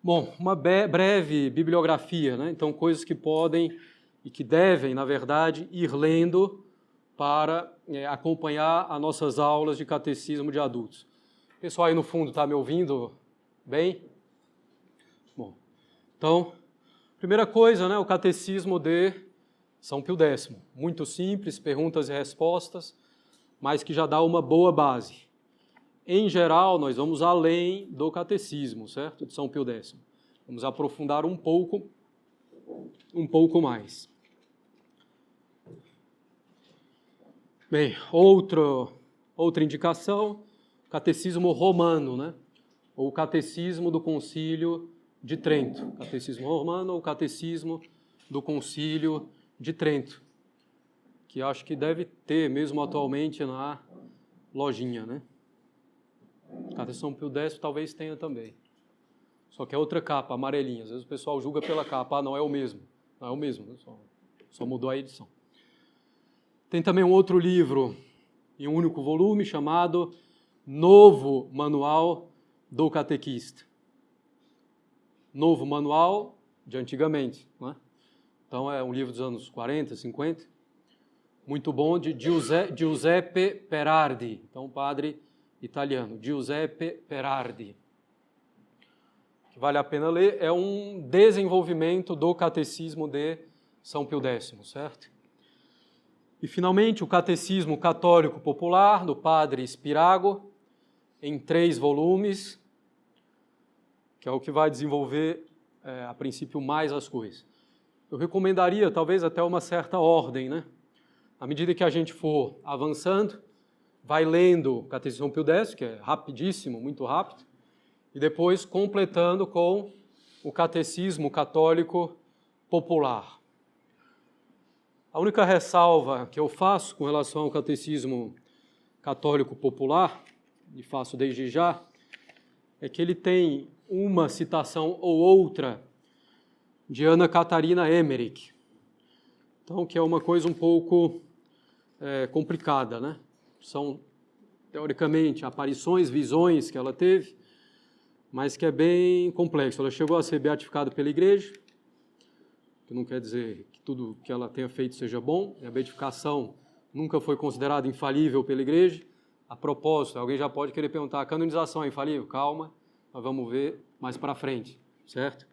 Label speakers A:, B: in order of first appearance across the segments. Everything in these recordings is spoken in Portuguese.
A: Bom, uma breve bibliografia, né? Então, coisas que podem e que devem, na verdade, ir lendo para acompanhar as nossas aulas de catecismo de adultos. O pessoal aí no fundo está me ouvindo bem? Bom, então, primeira coisa, né? O catecismo de São Pio X. Muito simples, perguntas e respostas, mas que já dá uma boa base. Em geral, nós vamos além do catecismo, certo? De São Pio X. Vamos aprofundar um pouco mais. Bem, outra indicação, catecismo romano, né? Ou o catecismo do Concílio de Trento. Catecismo romano ou catecismo do Concílio de Trento, que acho que deve ter mesmo atualmente na lojinha, né? Catecismo São Pio X talvez tenha também. Só que é outra capa, amarelinha. Às vezes o pessoal julga pela capa. Ah, não é o mesmo. Não é o mesmo, né? Só mudou a edição. Tem também um outro livro em um único volume chamado Novo Manual do Catequista. Novo Manual de antigamente, né? Então é um livro dos anos 40, 50. Muito bom, de Giuseppe Perardi. Então, padre italiano, Giuseppe Perardi. Que vale a pena ler, é um desenvolvimento do catecismo de São Pio X, certo? E, finalmente, o Catecismo Católico Popular, do padre Spirago, em 3 volumes, que é o que vai desenvolver, a princípio, mais as coisas. Eu recomendaria, talvez, até uma certa ordem, né? À medida que a gente for avançando, vai lendo o Catecismo São Pio X, que é rapidíssimo, muito rápido, e depois completando com o Catecismo Católico Popular. A única ressalva que eu faço com relação ao Catecismo Católico Popular, e faço desde já, é que ele tem uma citação ou outra de Ana Catarina Emmerich. Então, que é uma coisa um pouco complicada, né? São, teoricamente, aparições, visões que ela teve, mas que é bem complexo. Ela chegou a ser beatificada pela Igreja, que não quer dizer que tudo que ela tenha feito seja bom. A beatificação nunca foi considerada infalível pela Igreja. A propósito, alguém já pode querer perguntar, a canonização é infalível? Calma, nós vamos ver mais para frente, certo?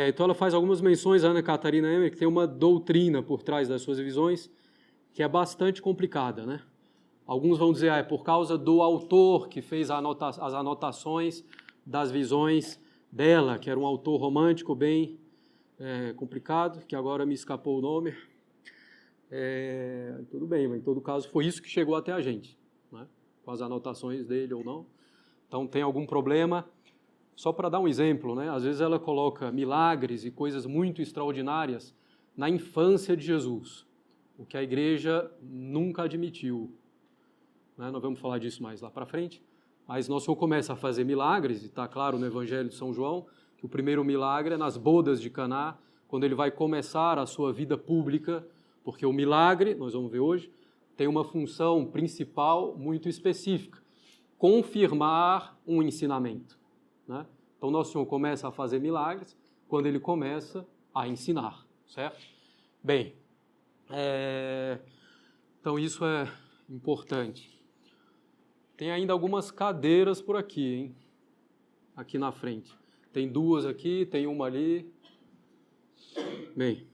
A: Então ela faz algumas menções, a Ana Catarina Emmerich, que tem uma doutrina por trás das suas visões, que é bastante complicada, né? Alguns vão dizer, é por causa do autor que fez as anotações das visões dela, que era um autor romântico bem complicado, que agora me escapou o nome. Tudo bem, mas em todo caso foi isso que chegou até a gente, né? Com as anotações dele ou não. Então tem algum problema. Só para dar um exemplo, né? Às vezes ela coloca milagres e coisas muito extraordinárias na infância de Jesus, o que a Igreja nunca admitiu. Nós vamos falar disso mais lá para frente, mas nosso Senhor começa a fazer milagres, e está claro no Evangelho de São João, que o primeiro milagre é nas bodas de Caná, quando ele vai começar a sua vida pública, porque o milagre, nós vamos ver hoje, tem uma função principal muito específica, confirmar um ensinamento, né? Então nosso Senhor começa a fazer milagres quando ele começa a ensinar, certo? Bem, então isso é importante. Tem ainda algumas cadeiras por aqui, hein? Aqui na frente. Tem 2 aqui, tem uma ali. Bem,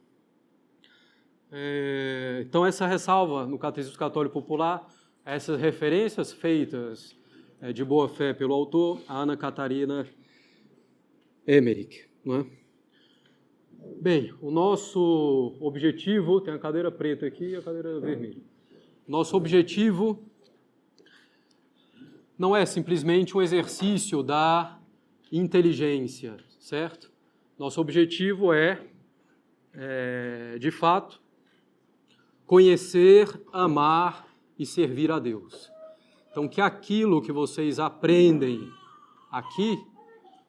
A: então essa ressalva no Catecismo Católico Popular, essas referências feitas de boa fé pelo autor, a Ana Catarina Emmerich, não é? Bem, o nosso objetivo, tem a cadeira preta aqui e a cadeira vermelha. Nosso objetivo não é simplesmente um exercício da inteligência, certo? Nosso objetivo é, de fato, conhecer, amar e servir a Deus. Então, que aquilo que vocês aprendem aqui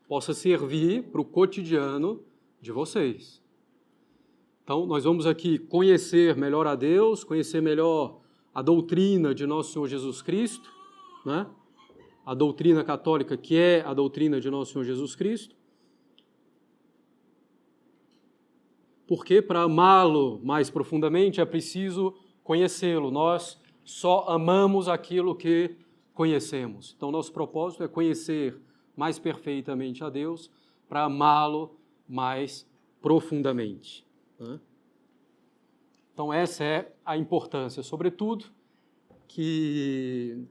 A: possa servir para o cotidiano de vocês. Então, nós vamos aqui conhecer melhor a Deus, conhecer melhor a doutrina de nosso Senhor Jesus Cristo, né? A doutrina católica, que é a doutrina de nosso Senhor Jesus Cristo, Porque para amá-lo mais profundamente é preciso conhecê-lo. Nós só amamos aquilo que conhecemos. Então, nosso propósito é conhecer mais perfeitamente a Deus para amá-lo mais profundamente. Então, essa é a importância, sobretudo, que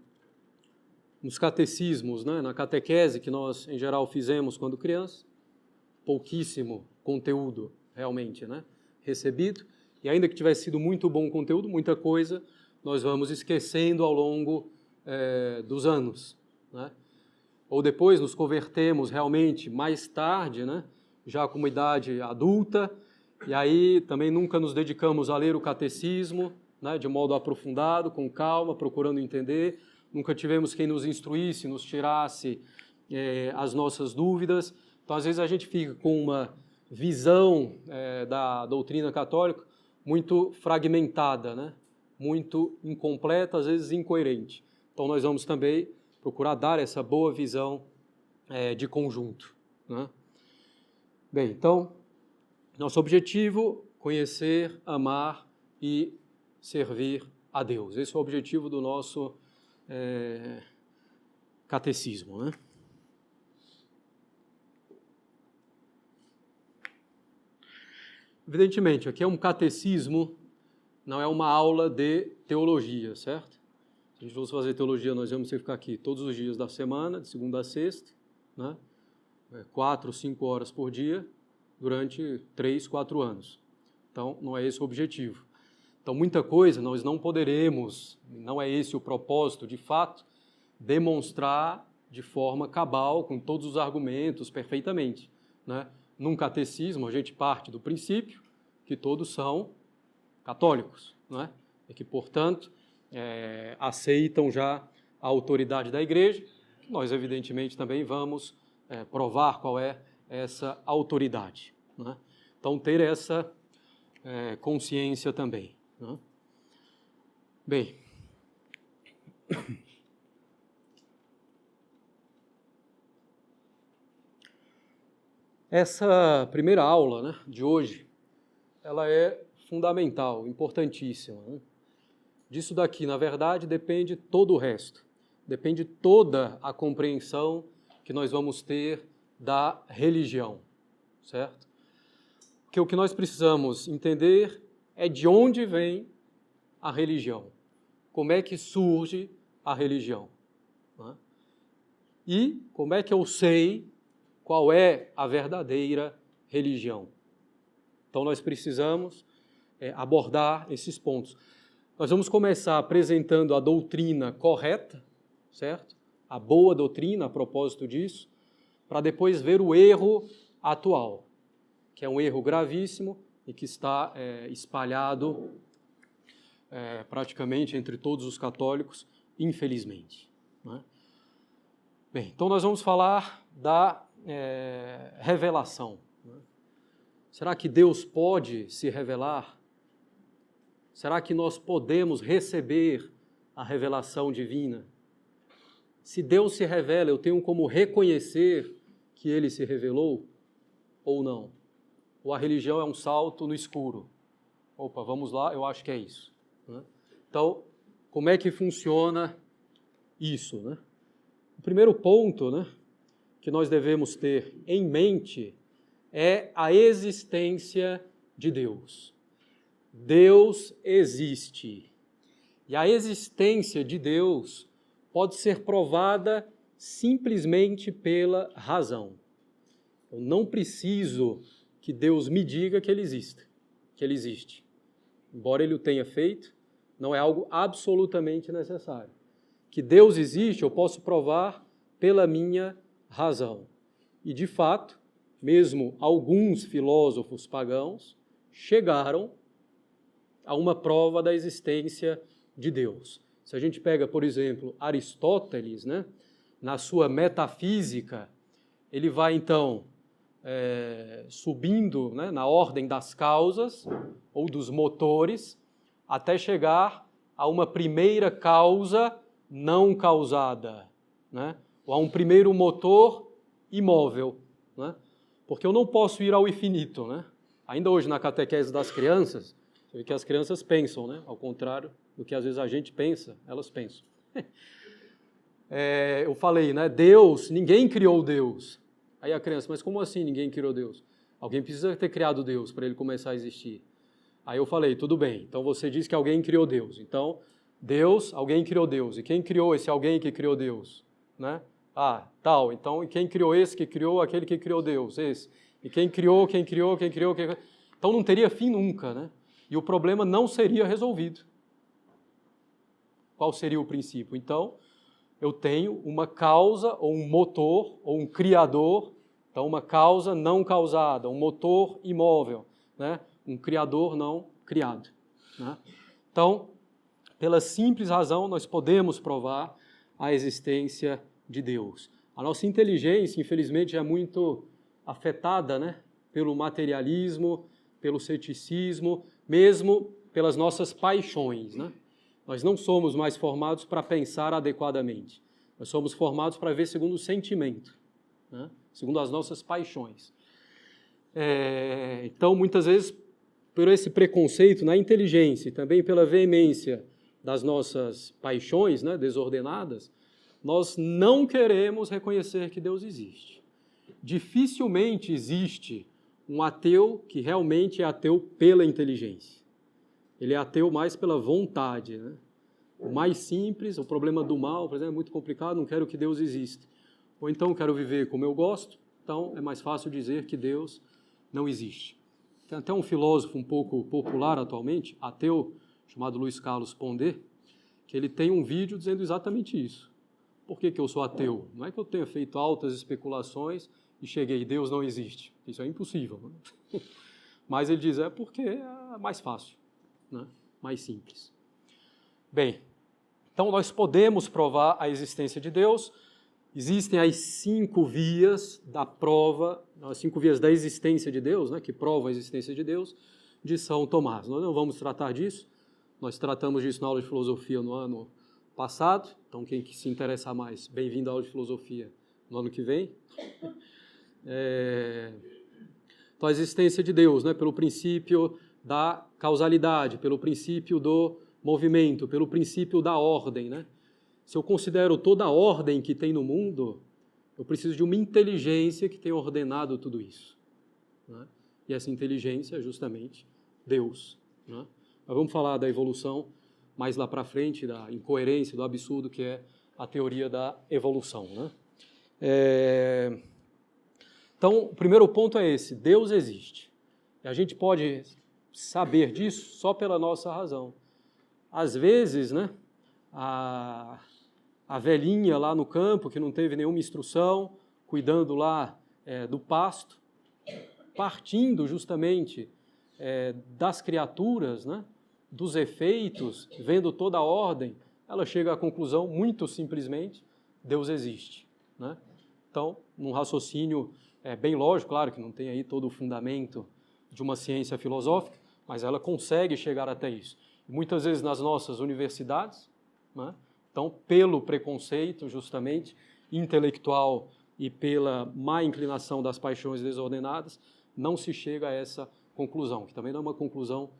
A: nos catecismos, na catequese que nós, em geral, fizemos quando criança, pouquíssimo conteúdo realmente recebido, e ainda que tivesse sido muito bom conteúdo, muita coisa, nós vamos esquecendo ao longo dos anos. Ou depois nos convertemos realmente mais tarde, já com uma idade adulta, e aí também nunca nos dedicamos a ler o catecismo, de modo aprofundado, com calma, procurando entender, nunca tivemos quem nos instruísse, nos tirasse as nossas dúvidas. Então, às vezes, a gente fica com uma visão da doutrina católica muito fragmentada, muito incompleta, às vezes incoerente. Então, nós vamos também procurar dar essa boa visão de conjunto. Bem, então, nosso objetivo, conhecer, amar e servir a Deus. Esse é o objetivo do nosso catecismo. Evidentemente, aqui é um catecismo, não é uma aula de teologia, certo? Se a gente fosse fazer teologia, nós íamos ter que ficar aqui todos os dias da semana, de segunda a sexta, 4, 5 horas por dia, durante 3, 4 anos. Então, não é esse o objetivo. Então, muita coisa nós não poderemos, não é esse o propósito, de fato, demonstrar de forma cabal, com todos os argumentos, perfeitamente. Num catecismo, a gente parte do princípio que todos são católicos, e que, portanto, aceitam já a autoridade da Igreja. Nós, evidentemente, também vamos provar qual é essa autoridade. Então, ter essa consciência também. Bem, essa primeira aula de hoje, ela é fundamental, importantíssima. Disso daqui, na verdade, depende todo o resto. Depende toda a compreensão que nós vamos ter da religião, certo? Porque o que nós precisamos entender é de onde vem a religião, como é que surge a religião, e como é que eu sei qual é a verdadeira religião. Então, nós precisamos abordar esses pontos. Nós vamos começar apresentando a doutrina correta, certo? A boa doutrina, a propósito disso, para depois ver o erro atual, que é um erro gravíssimo e que está espalhado praticamente entre todos os católicos, infelizmente. Bem, então nós vamos falar da revelação. Será que Deus pode se revelar? Será que nós podemos receber a revelação divina? Se Deus se revela, eu tenho como reconhecer que Ele se revelou ou não? Ou a religião é um salto no escuro? Opa, vamos lá, eu acho que é isso. Então, como é que funciona isso? O primeiro ponto que nós devemos ter em mente é a existência de Deus. Deus existe. E a existência de Deus pode ser provada simplesmente pela razão. Eu não preciso que Deus me diga que Ele existe. Embora Ele o tenha feito, não é algo absolutamente necessário. Que Deus existe, eu posso provar pela minha razão. E, de fato, mesmo alguns filósofos pagãos chegaram a uma prova da existência de Deus. Se a gente pega, por exemplo, Aristóteles, na sua metafísica, ele vai, então, subindo na ordem das causas ou dos motores, até chegar a uma primeira causa não causada, ou a um primeiro motor imóvel, porque eu não posso ir ao infinito, Ainda hoje, na catequese das crianças, você vê que as crianças pensam, né? Ao contrário do que às vezes a gente pensa, elas pensam. Eu falei, né? Deus, ninguém criou Deus. Aí a criança, mas como assim ninguém criou Deus? Alguém precisa ter criado Deus para ele começar a existir. Aí eu falei, tudo bem, então você diz que alguém criou Deus. Então, Deus, alguém criou Deus. E quem criou esse alguém que criou Deus? Né? Tal. Então, e quem criou esse que criou aquele que criou Deus? Esse. E quem criou. Então não teria fim nunca, né? E o problema não seria resolvido. Qual seria o princípio? Então, eu tenho uma causa, ou um motor, ou um criador. Então, uma causa não causada, um motor imóvel, né? Um criador não criado. Né? Então, pela simples razão, nós podemos provar a existência de Deus. A nossa inteligência, infelizmente, é muito afetada, né? Pelo materialismo, pelo ceticismo, mesmo pelas nossas paixões. Né? Nós não somos mais formados para pensar adequadamente. Nós somos formados para ver segundo o sentimento, né? Segundo as nossas paixões. Então, muitas vezes, por esse preconceito na inteligência e também pela veemência das nossas paixões, né, desordenadas, nós não queremos reconhecer que Deus existe. Dificilmente existe um ateu que realmente é ateu pela inteligência. Ele é ateu mais pela vontade, né? O mais simples, o problema do mal, por exemplo, é muito complicado, não quero que Deus exista. Ou então quero viver como eu gosto, então é mais fácil dizer que Deus não existe. Tem até um filósofo um pouco popular atualmente, ateu, chamado Luiz Carlos Pondé, que ele tem um vídeo dizendo exatamente isso. Por que eu sou ateu? Não é que eu tenha feito altas especulações e cheguei, Deus não existe. Isso é impossível. Né? Mas ele diz, porque é mais fácil, né? Mais simples. Bem, então nós podemos provar a existência de Deus. Existem as 5 vias da prova, as 5 vias da existência de Deus, né, que provam a existência de Deus, de São Tomás. Nós não vamos tratar disso, nós tratamos disso na aula de filosofia no ano passado, então quem se interessar mais, bem-vindo à aula de filosofia no ano que vem. Então a existência de Deus, né, pelo princípio da causalidade, pelo princípio do movimento, pelo princípio da ordem, né? Se eu considero toda a ordem que tem no mundo, eu preciso de uma inteligência que tenha ordenado tudo isso. Né? E essa inteligência é justamente Deus. Né? Nós vamos falar da evolução mais lá para frente, da incoerência, do absurdo que é a teoria da evolução. Né? Então, o primeiro ponto é esse, Deus existe. E a gente pode saber disso só pela nossa razão. Às vezes, né, a velhinha lá no campo, que não teve nenhuma instrução, cuidando lá do pasto, partindo justamente das criaturas, né, dos efeitos, vendo toda a ordem, ela chega à conclusão, muito simplesmente, Deus existe. Né? Então, num raciocínio bem lógico, claro que não tem aí todo o fundamento de uma ciência filosófica, mas ela consegue chegar até isso. Muitas vezes nas nossas universidades, né? Então, pelo preconceito, justamente, intelectual e pela má inclinação das paixões desordenadas, não se chega a essa conclusão, que também não é uma conclusão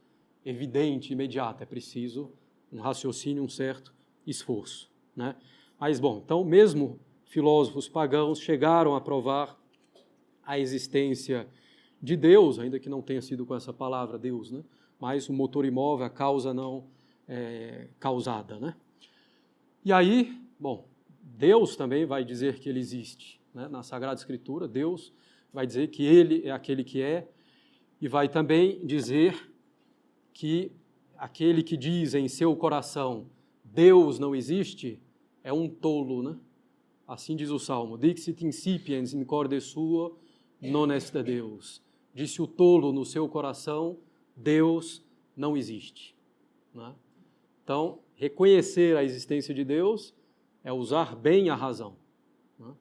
A: evidente, imediata, é preciso um raciocínio, um certo esforço. Né? Mas, bom, então, mesmo filósofos pagãos chegaram a provar a existência de Deus, ainda que não tenha sido com essa palavra Deus, né? Mas o motor imóvel, a causa não causada. Né? E aí, bom, Deus também vai dizer que ele existe. Né? Na Sagrada Escritura, Deus vai dizer que ele é aquele que é, e vai também dizer que aquele que diz em seu coração Deus não existe, é um tolo, né? Assim diz o Salmo, Dixit incipiens in corde suo, non est Deus. Disse o tolo no seu coração, Deus não existe. Né? Então, reconhecer a existência de Deus é usar bem a razão. Né?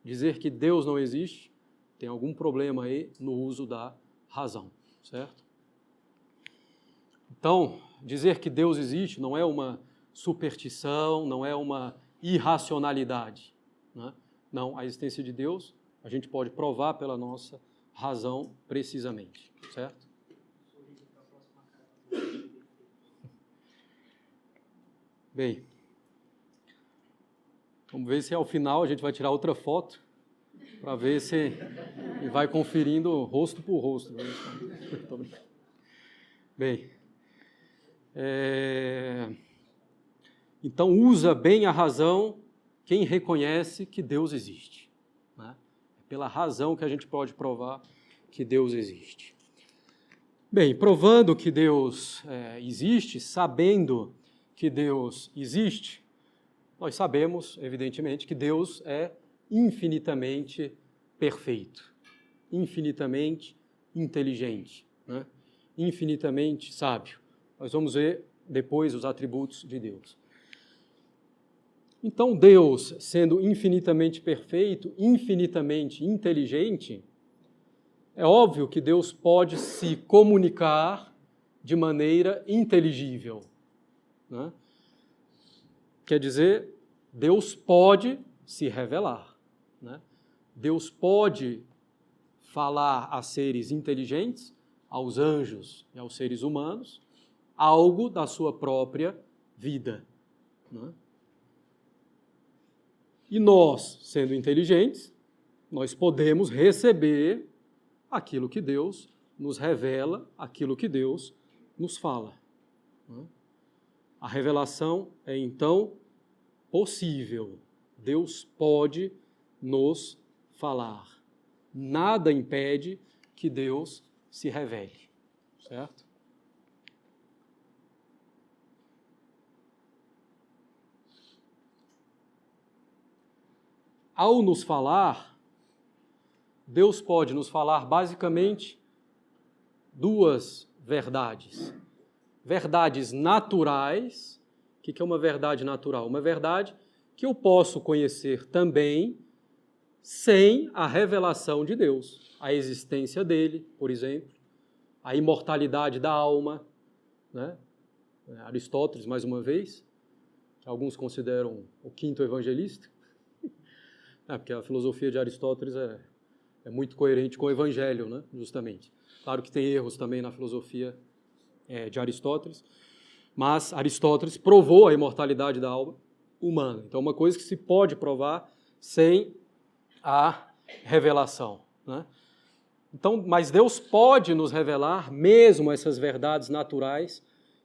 A: Dizer que Deus não existe, tem algum problema aí no uso da razão, certo? Então, dizer que Deus existe não é uma superstição, não é uma irracionalidade. Né? Não, a existência de Deus a gente pode provar pela nossa razão precisamente, certo? Bem, vamos ver se ao final a gente vai tirar outra foto para ver se e vai conferindo rosto por rosto. Bem, então usa bem a razão quem reconhece que Deus existe. Né? É pela razão que a gente pode provar que Deus existe. Bem, provando que Deus existe, sabendo que Deus existe, nós sabemos, evidentemente, que Deus é infinitamente perfeito, infinitamente inteligente, né? Infinitamente sábio. Nós vamos ver depois os atributos de Deus. Então, Deus, sendo infinitamente perfeito, infinitamente inteligente, é óbvio que Deus pode se comunicar de maneira inteligível. Né? Quer dizer, Deus pode se revelar. Né? Deus pode falar a seres inteligentes, aos anjos e aos seres humanos, algo da sua própria vida. Né? E nós, sendo inteligentes, nós podemos receber aquilo que Deus nos revela, aquilo que Deus nos fala. Né? A revelação é, então, possível. Deus pode nos falar. Nada impede que Deus se revele. Certo? Ao nos falar, Deus pode nos falar basicamente duas verdades. Verdades naturais. O que é uma verdade natural? Uma verdade que eu posso conhecer também sem a revelação de Deus. A existência dele, por exemplo, a imortalidade da alma, né? Aristóteles, mais uma vez, que alguns consideram o quinto evangelista, porque a filosofia de Aristóteles é muito coerente com o evangelho, né? Justamente. Claro que tem erros também na filosofia de Aristóteles, mas Aristóteles provou a imortalidade da alma humana. Então, uma coisa que se pode provar sem a revelação. Né? Então, mas Deus pode nos revelar mesmo essas verdades naturais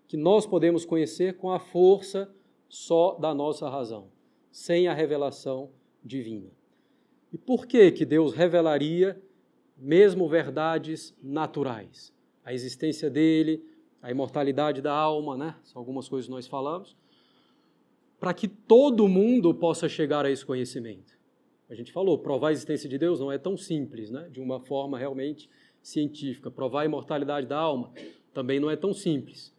A: que nós podemos conhecer com a força só da nossa razão, sem a revelação divina. E por que Deus revelaria mesmo verdades naturais? A existência dele, a imortalidade da alma, né? São algumas coisas que nós falamos, para que todo mundo possa chegar a esse conhecimento. A gente falou, provar a existência de Deus não é tão simples, né? De uma forma realmente científica. Provar a imortalidade da alma também não é tão simples.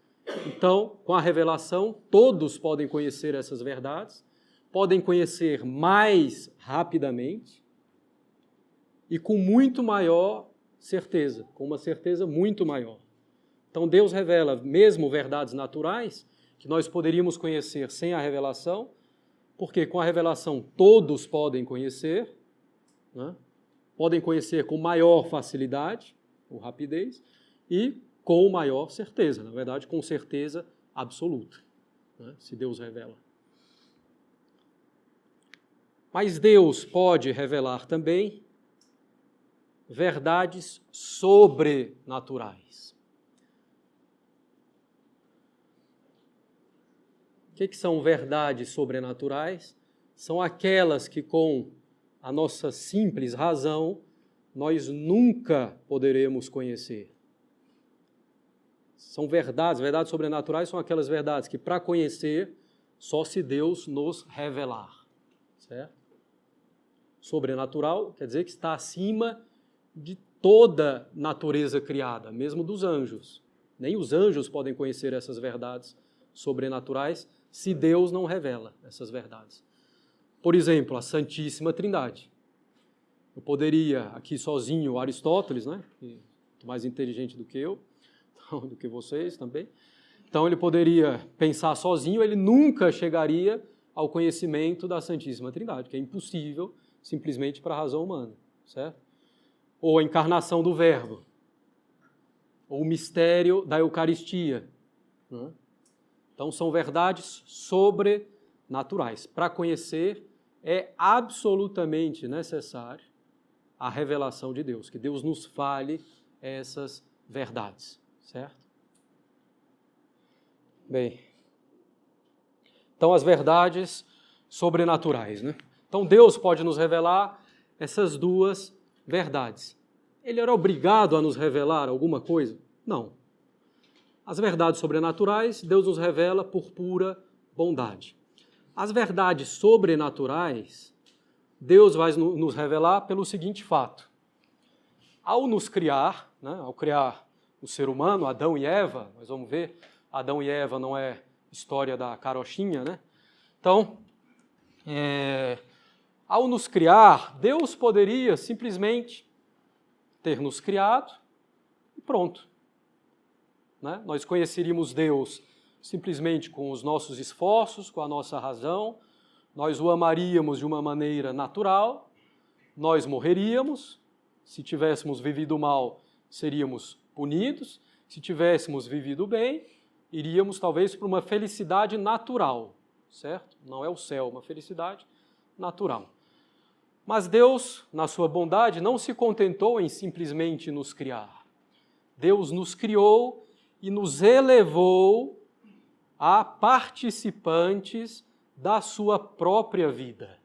A: Então, com a revelação, todos podem conhecer essas verdades, podem conhecer mais rapidamente e com muito maior certeza, com uma certeza muito maior. Então, Deus revela mesmo verdades naturais que nós poderíamos conhecer sem a revelação, porque com a revelação todos podem conhecer, né? Podem conhecer com maior facilidade ou rapidez e com maior certeza, na verdade, com certeza absoluta, né? Se Deus revela. Mas Deus pode revelar também verdades sobrenaturais. O que são verdades sobrenaturais? São aquelas que, com a nossa simples razão, nós nunca poderemos conhecer. São verdades sobrenaturais são aquelas verdades que, para conhecer, só se Deus nos revelar. Certo? Sobrenatural quer dizer que está acima de toda natureza criada, mesmo dos anjos. Nem os anjos podem conhecer essas verdades sobrenaturais se Deus não revela essas verdades. Por exemplo, a Santíssima Trindade. Eu poderia, aqui sozinho, Aristóteles, né, muito mais inteligente do que eu, do que vocês também, então ele poderia pensar sozinho, ele nunca chegaria ao conhecimento da Santíssima Trindade, que é impossível simplesmente para a razão humana, certo? ou a encarnação do Verbo, ou o mistério da Eucaristia. Né? Então, são verdades sobrenaturais. Para conhecer, é absolutamente necessário a revelação de Deus, que Deus nos fale essas verdades, certo? Bem, então as verdades sobrenaturais, né? Então Deus pode nos revelar essas duas verdades. Ele era obrigado a nos revelar alguma coisa? Não. As verdades sobrenaturais, Deus nos revela por pura bondade. As verdades sobrenaturais, Deus vai nos revelar pelo seguinte fato. Ao nos criar, né, ao criar o ser humano, Adão e Eva, nós vamos ver, Adão e Eva não é história da carochinha, né? Então, ao nos criar, Deus poderia simplesmente ter nos criado e pronto. Né? Nós conheceríamos Deus simplesmente com os nossos esforços, com a nossa razão, nós o amaríamos de uma maneira natural, nós morreríamos, se tivéssemos vivido mal, seríamos punidos, se tivéssemos vivido bem, iríamos talvez para uma felicidade natural, certo? Não é o céu, uma felicidade natural. Mas Deus, na sua bondade, não se contentou em simplesmente nos criar. Deus nos criou e nos elevou a participantes da sua própria vida,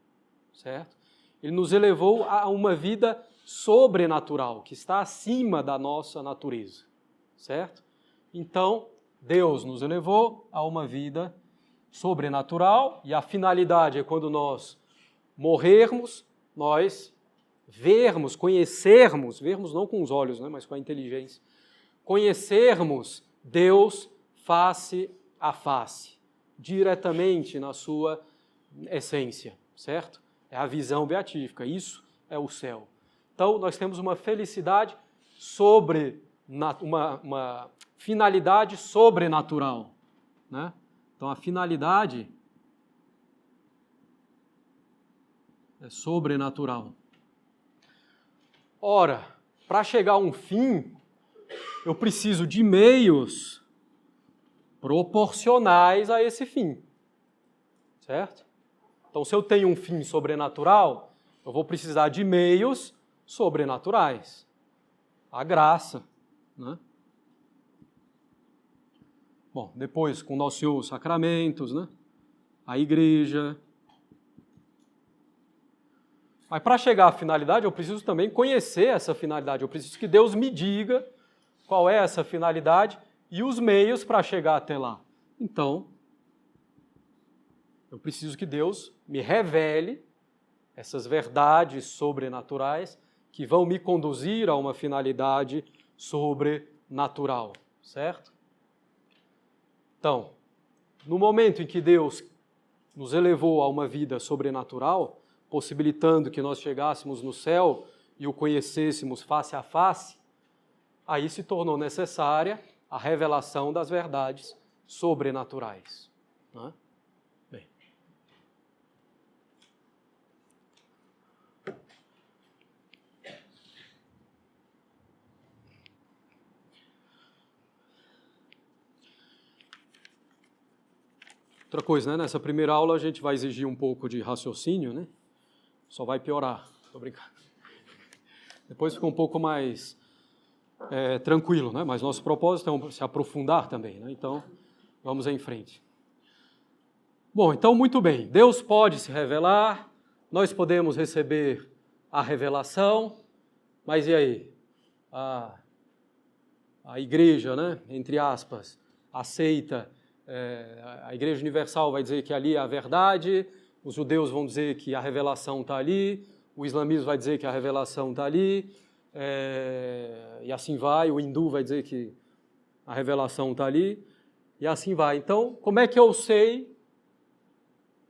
A: certo? Ele nos elevou a uma vida sobrenatural, que está acima da nossa natureza, certo? Então, Deus nos elevou a uma vida sobrenatural e a finalidade é quando nós morrermos, nós vermos, conhecermos, vermos não com os olhos, né, mas com a inteligência, conhecermos Deus face a face, diretamente na sua essência, certo? É a visão beatífica, isso é o céu. Então, nós temos uma felicidade uma finalidade sobrenatural, né? Então, a finalidade é sobrenatural. Ora, para chegar a um fim, eu preciso de meios proporcionais a esse fim, certo? Então, se eu tenho um fim sobrenatural, eu vou precisar de meios sobrenaturais. A graça, né? Bom, depois com o nosso Senhor, os sacramentos, né? A igreja. Mas para chegar à finalidade, eu preciso também conhecer essa finalidade. Eu preciso que Deus me diga qual é essa finalidade e os meios para chegar até lá. Então, eu preciso que Deus me revele essas verdades sobrenaturais que vão me conduzir a uma finalidade sobrenatural, certo? Então, no momento em que Deus nos elevou a uma vida sobrenatural, possibilitando que nós chegássemos no céu e o conhecêssemos face a face, aí se tornou necessária a revelação das verdades sobrenaturais. Né? Bem. Outra coisa, né? Nessa primeira aula a gente vai exigir um pouco de raciocínio, né? Só vai piorar. Tô brincando. Depois fica um pouco mais tranquilo, né? Mas nosso propósito é se aprofundar também, né? Então, vamos em frente. Bom, então, muito bem. Deus pode se revelar, nós podemos receber a revelação, mas e aí? A igreja, né? Entre aspas, aceita, a Igreja Universal vai dizer que ali é a verdade, os judeus vão dizer que a revelação está ali, o islamismo vai dizer que a revelação está ali, e assim vai, o hindu vai dizer que a revelação está ali, e assim vai. Então, como é que eu sei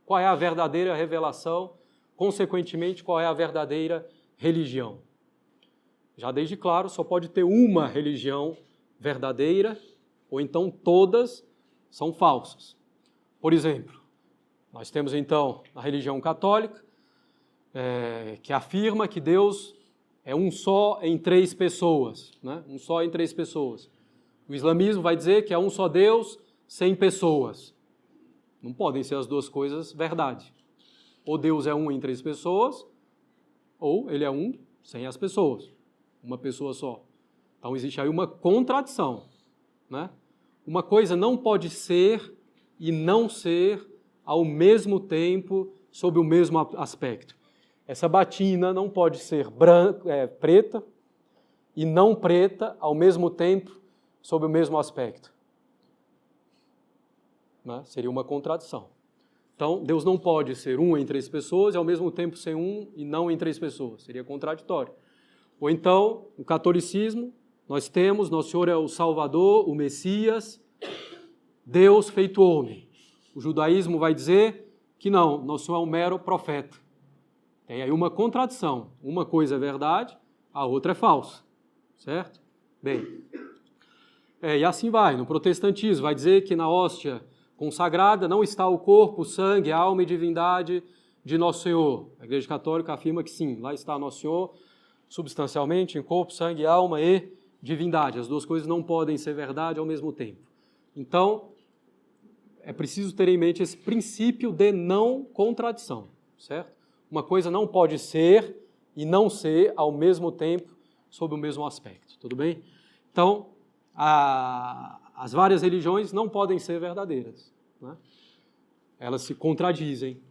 A: qual é a verdadeira revelação, consequentemente, qual é a verdadeira religião? Já desde claro, só pode ter uma religião verdadeira, ou então todas são falsas. Por exemplo, nós temos então a religião católica, que afirma que Deus é um só em 3 pessoas, né? Um só em 3 pessoas. O islamismo vai dizer que é um só Deus, 100 pessoas. Não podem ser as duas coisas verdade. Ou Deus é um em 3 pessoas, ou ele é um sem as pessoas. Uma pessoa só. Então existe aí uma contradição, né? Uma coisa não pode ser e não ser ao mesmo tempo sob o mesmo aspecto. Essa batina não pode ser preta e não preta ao mesmo tempo sob o mesmo aspecto. Né? Seria uma contradição. Então, Deus não pode ser um em 3 pessoas e ao mesmo tempo ser um e não em 3 pessoas. Seria contraditório. Ou então, no catolicismo, nós temos, Nosso Senhor é o Salvador, o Messias, Deus feito homem. O judaísmo vai dizer que não, Nosso Senhor é um mero profeta. Tem aí uma contradição. Uma coisa é verdade, a outra é falsa. Certo? Bem, e assim vai. No protestantismo vai dizer que na hóstia consagrada não está o corpo, o sangue, a alma e divindade de Nosso Senhor. A Igreja Católica afirma que sim, lá está Nosso Senhor, substancialmente, em corpo, sangue, alma e divindade. As duas coisas não podem ser verdade ao mesmo tempo. Então, é preciso ter em mente esse princípio de não contradição, certo? Uma coisa não pode ser e não ser ao mesmo tempo sob o mesmo aspecto, tudo bem? Então, as várias religiões não podem ser verdadeiras, né? Elas se contradizem.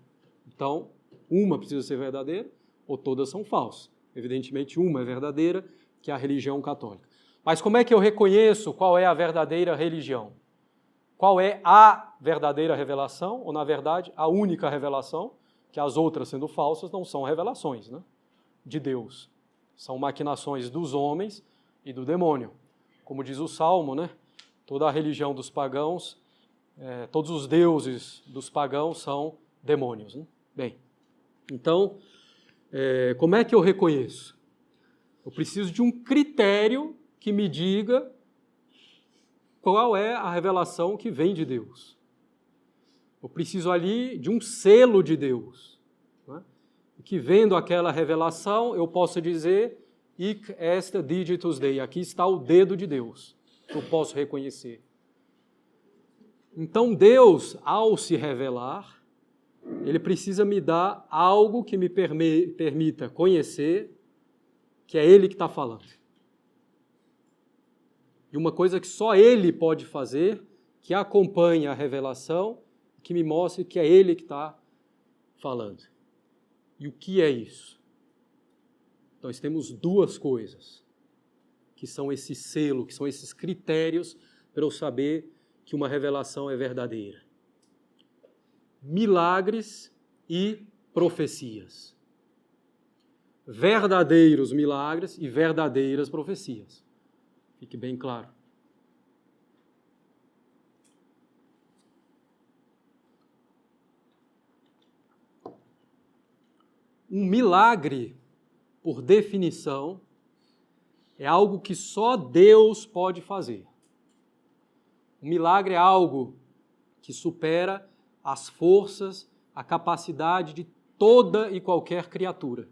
A: Então, uma precisa ser verdadeira ou todas são falsas. Evidentemente, uma é verdadeira, que é a religião católica. Mas como é que eu reconheço qual é a verdadeira religião? Qual é a verdadeira revelação, ou, na verdade, a única revelação, que as outras, sendo falsas, não são revelações, né, de Deus. São maquinações dos homens e do demônio. Como diz o Salmo, né, toda a religião dos pagãos, todos os deuses dos pagãos são demônios. Né? Bem, então, como é que eu reconheço? Eu preciso de um critério que me diga qual é a revelação que vem de Deus. Eu preciso ali de um selo de Deus, né? Que vendo aquela revelação eu possa dizer hic est digitus Dei, aqui está o dedo de Deus, eu posso reconhecer. Então Deus, ao se revelar, Ele precisa me dar algo que me permita conhecer que é Ele que está falando. E uma coisa que só Ele pode fazer, que acompanhe a revelação, que me mostre que é Ele que está falando. E o que é isso? Nós temos 2 coisas, que são esse selo, que são esses critérios para eu saber que uma revelação é verdadeira. Milagres e profecias. Verdadeiros milagres e verdadeiras profecias. Fique bem claro. Um milagre, por definição, é algo que só Deus pode fazer. Um milagre é algo que supera as forças, a capacidade de toda e qualquer criatura,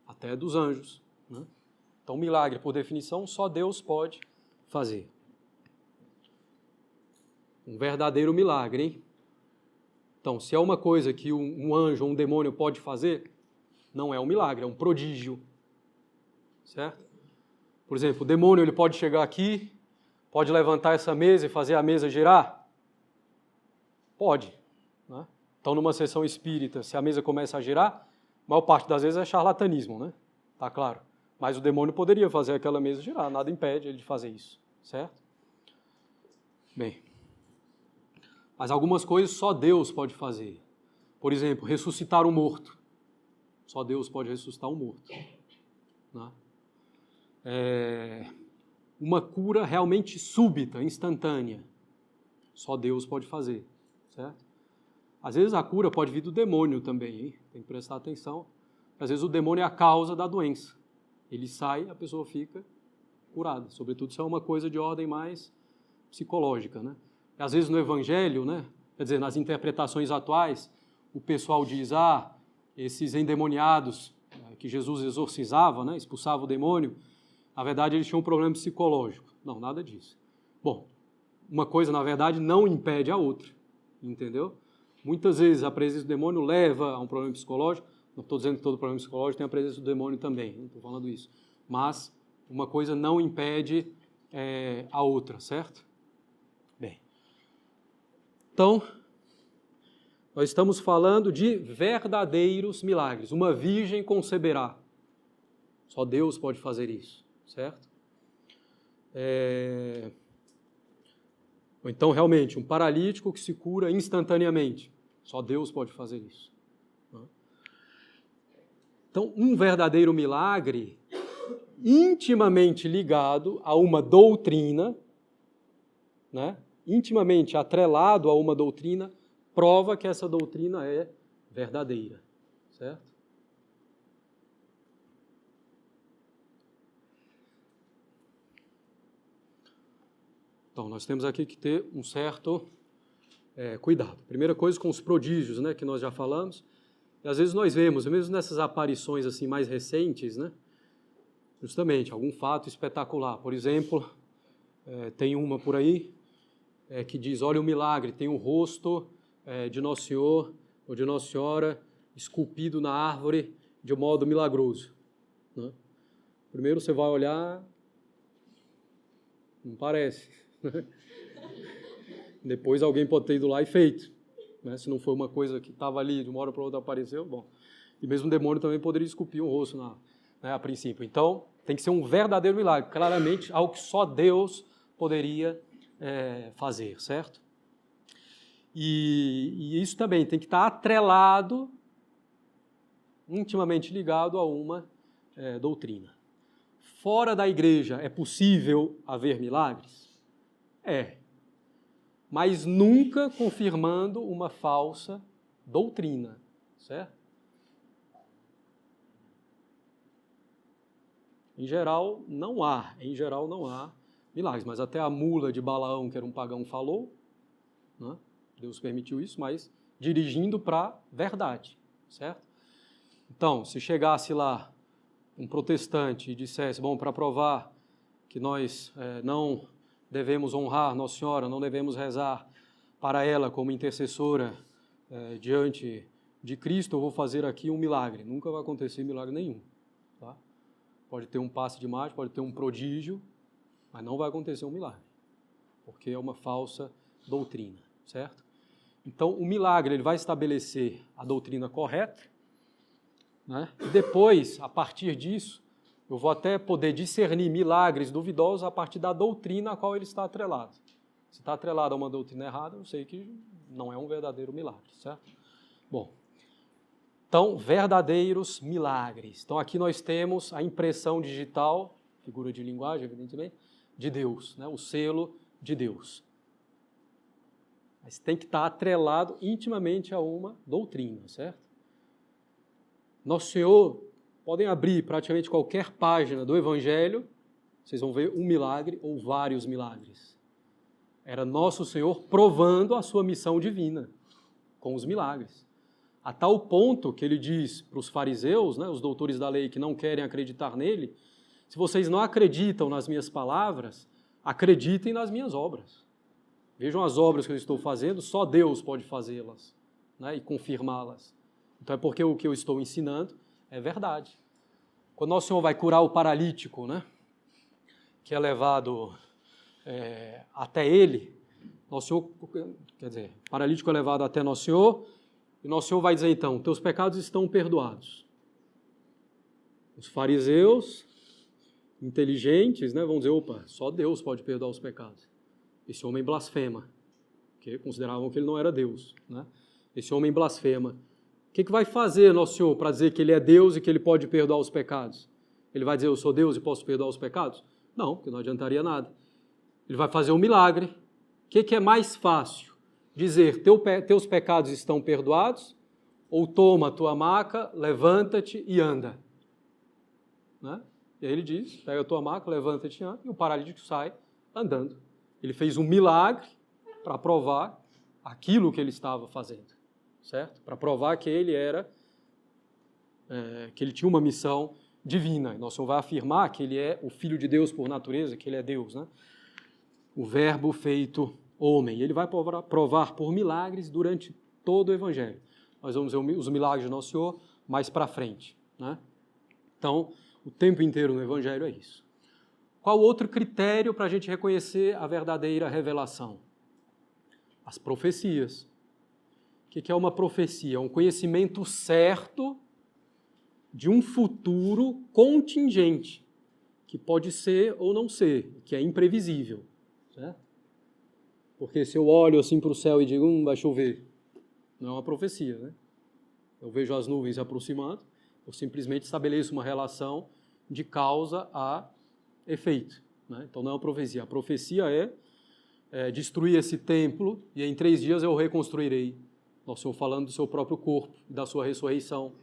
A: até dos anjos, né? Então, milagre, por definição, só Deus pode fazer. Um verdadeiro milagre, hein? Então, se é uma coisa que um anjo ou um demônio pode fazer, não é um milagre, é um prodígio. Certo? Por exemplo, o demônio ele pode chegar aqui, pode levantar essa mesa e fazer a mesa girar? Pode. Né? Então, numa sessão espírita, se a mesa começa a girar, a maior parte das vezes é charlatanismo, né? Tá claro. Mas o demônio poderia fazer aquela mesa girar, nada impede ele de fazer isso, certo? Bem, mas algumas coisas só Deus pode fazer. Por exemplo, ressuscitar um morto. Só Deus pode ressuscitar um morto. Né? Uma cura realmente súbita, instantânea. Só Deus pode fazer, certo? Às vezes a cura pode vir do demônio também, hein? Tem que prestar atenção. Às vezes o demônio é a causa da doença. Ele sai, a pessoa fica curada. Sobretudo se é uma coisa de ordem mais psicológica, né? Às vezes no Evangelho, né? Quer dizer, nas interpretações atuais, o pessoal diz, esses endemoniados que Jesus exorcizava, né, expulsava o demônio, na verdade eles tinham um problema psicológico. Não, nada disso. Bom, uma coisa, na verdade, não impede a outra, entendeu? Muitas vezes a presença do demônio leva a um problema psicológico. Não estou dizendo que todo problema psicológico tem a presença do demônio também, não estou falando isso. Mas uma coisa não impede a outra, certo? Bem, então, nós estamos falando de verdadeiros milagres. Uma virgem conceberá. Só Deus pode fazer isso, certo? Ou então, realmente, um paralítico que se cura instantaneamente. Só Deus pode fazer isso. Então, um verdadeiro milagre intimamente ligado a uma doutrina, né? Intimamente atrelado a uma doutrina, prova que essa doutrina é verdadeira, certo? Então, nós temos aqui que ter um certo cuidado. Primeira coisa com os prodígios, né, que nós já falamos. E às vezes nós vemos, mesmo nessas aparições assim mais recentes, né, justamente algum fato espetacular. Por exemplo, tem uma por aí que diz, olha o milagre, tem o rosto de Nosso Senhor ou de Nossa Senhora esculpido na árvore de um modo milagroso. Né? Primeiro você vai olhar, não parece. Depois alguém pode ter ido lá e feito. Né? Se não foi uma coisa que estava ali, de uma hora para outra apareceu, bom. E mesmo o demônio também poderia esculpir um rosto a princípio. Então, tem que ser um verdadeiro milagre, claramente algo que só Deus poderia fazer, certo? E isso também tem que estar atrelado, intimamente ligado a uma doutrina. Fora da igreja é possível haver milagres? Mas nunca confirmando uma falsa doutrina, certo? Em geral, não há milagres, mas até a mula de Balaão, que era um pagão, falou, né? Deus permitiu isso, mas dirigindo para a verdade, certo? Então, se chegasse lá um protestante e dissesse, bom, para provar que nós não devemos honrar Nossa Senhora, não devemos rezar para ela como intercessora diante de Cristo, eu vou fazer aqui um milagre. Nunca vai acontecer milagre nenhum. Tá? Pode ter um passe de mágica, pode ter um prodígio, mas não vai acontecer um milagre, porque é uma falsa doutrina, certo? Então, o milagre ele vai estabelecer a doutrina correta, né? E depois, a partir disso, eu vou até poder discernir milagres duvidosos a partir da doutrina a qual ele está atrelado. Se está atrelado a uma doutrina errada, eu sei que não é um verdadeiro milagre, certo? Bom, então, verdadeiros milagres. Então, aqui nós temos a impressão digital, figura de linguagem, evidentemente, de Deus, né? O selo de Deus. Mas tem que estar atrelado intimamente a uma doutrina, certo? Nosso Senhor, podem abrir praticamente qualquer página do Evangelho, vocês vão ver um milagre ou vários milagres. Era Nosso Senhor provando a sua missão divina com os milagres. A tal ponto que ele diz para os fariseus, né, os doutores da lei que não querem acreditar nele, se vocês não acreditam nas minhas palavras, acreditem nas minhas obras. Vejam as obras que eu estou fazendo, só Deus pode fazê-las, né, e confirmá-las. Então é porque o que eu estou ensinando é verdade. Quando Nosso Senhor vai curar o paralítico, né, que é levado até ele, Nosso Senhor, quer dizer, o paralítico é levado até Nosso Senhor, e Nosso Senhor vai dizer então, teus pecados estão perdoados. Os fariseus, inteligentes, né, vão dizer, opa, só Deus pode perdoar os pecados. Esse homem blasfema, porque consideravam que ele não era Deus, né? Esse homem blasfema. O que vai fazer Nosso Senhor para dizer que ele é Deus e que ele pode perdoar os pecados? Ele vai dizer, eu sou Deus e posso perdoar os pecados? Não, porque não adiantaria nada. Ele vai fazer um milagre. O que é mais fácil? Dizer, teus pecados estão perdoados, ou toma a tua maca, levanta-te e anda. Né? E aí ele diz, pega a tua maca, levanta-te e anda, e o paralítico sai andando. Ele fez um milagre para provar aquilo que ele estava fazendo, certo? Para provar que ele era que ele tinha uma missão divina. Nosso Senhor vai afirmar que ele é o Filho de Deus por natureza, que ele é Deus, né? O Verbo feito homem. Ele vai provar por milagres durante todo o Evangelho. Nós vamos ver os milagres de Nosso Senhor mais para frente, né? Então, o tempo inteiro no Evangelho é isso. Qual outro critério para a gente reconhecer a verdadeira revelação? As profecias. O que é uma profecia? É um conhecimento certo de um futuro contingente, que pode ser ou não ser, que é imprevisível, certo? Porque se eu olho assim para o céu e digo, vai chover, não é uma profecia, né? Eu vejo as nuvens se aproximando, eu simplesmente estabeleço uma relação de causa a efeito, né? Então não é uma profecia. A profecia é destruir esse templo e em 3 dias eu o reconstruirei. Nosso Senhor falando do seu próprio corpo e da sua ressurreição,